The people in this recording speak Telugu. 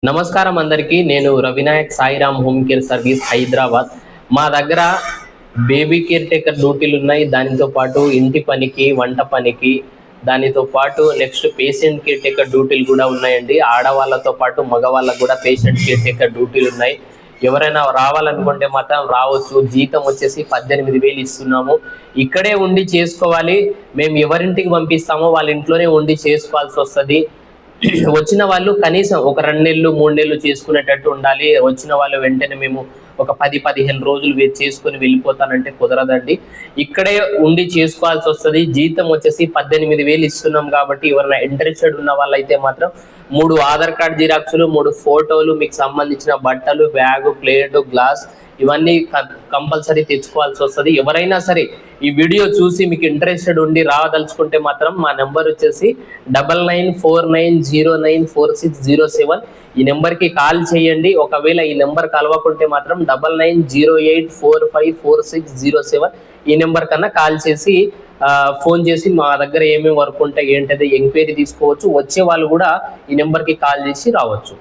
నమస్కారం అందరికీ. నేను Ravinayak Sairam home care service Hyderabad. మా దగ్గర బేబీ కేర్ టేకర్ డ్యూటీలు ఉన్నాయి. దానితో పాటు ఇంటి పనికి, వంట పనికి, దానితో పాటు నెక్స్ట్ పేషెంట్ కేర్ టేకర్ డ్యూటీలు కూడా ఉన్నాయండి. ఆడవాళ్ళతో పాటు మగవాళ్ళకు కూడా పేషెంట్ కేర్ టేకర్ డ్యూటీలు ఉన్నాయి. ఎవరైనా రావాలనుకుంటే మాత్రం రావచ్చు. జీతం వచ్చేసి 18,000 ఇస్తున్నాము. ఇక్కడే ఉండి చేసుకోవాలి. మేము ఎవరింటికి పంపిస్తామో వాళ్ళ ఇంట్లోనే ఉండి చేసుకోవాల్సి వస్తుంది. వచ్చిన వాళ్ళు కనీసం ఒక 2 నెలలు 3 నెలలు చేసుకునేటట్టు ఉండాలి. వచ్చిన వాళ్ళు వెంటనే మేము ఒక 10-15 రోజులు చేసుకుని వెళ్ళిపోతానంటే కుదరదండి. ఇక్కడే ఉండి చేసుకోవాల్సి వస్తుంది. జీతం వచ్చేసి 18,000 ఇస్తున్నాం కాబట్టి ఎవరైనా ఇంట్రెస్టెడ్ ఉన్న వాళ్ళైతే మాత్రం 3 ఆధార్ కార్డ్ జిరాక్సులు, 3 ఫోటోలు, మీకు సంబంధించిన బట్టలు, బ్యాగు, ప్లేటు, గ్లాస్ ఇవన్నీ కంపల్సరీ తెచ్చుకోవాల్సి వస్తుంది. ఎవరైనా సరే ఈ వీడియో చూసి మీకు ఇంట్రెస్టెడ్ ఉండి రాదలుచుకుంటే మాత్రం మా నెంబర్ వచ్చేసి 9949094607. ఈ నెంబర్కి కాల్ చేయండి. ఒకవేళ ఈ నెంబర్ కలవకుంటే మాత్రం 9908454607 ఈ నెంబర్ కన్నా కాల్ చేసి ఫోన్ చేసి మా దగ్గర ఏమేమి వర్క్ ఉంటాయి ఏంటది ఎంక్వైరీ తీసుకోవచ్చు. వచ్చే వాళ్ళు కూడా ఈ నెంబర్కి కాల్ చేసి రావచ్చు.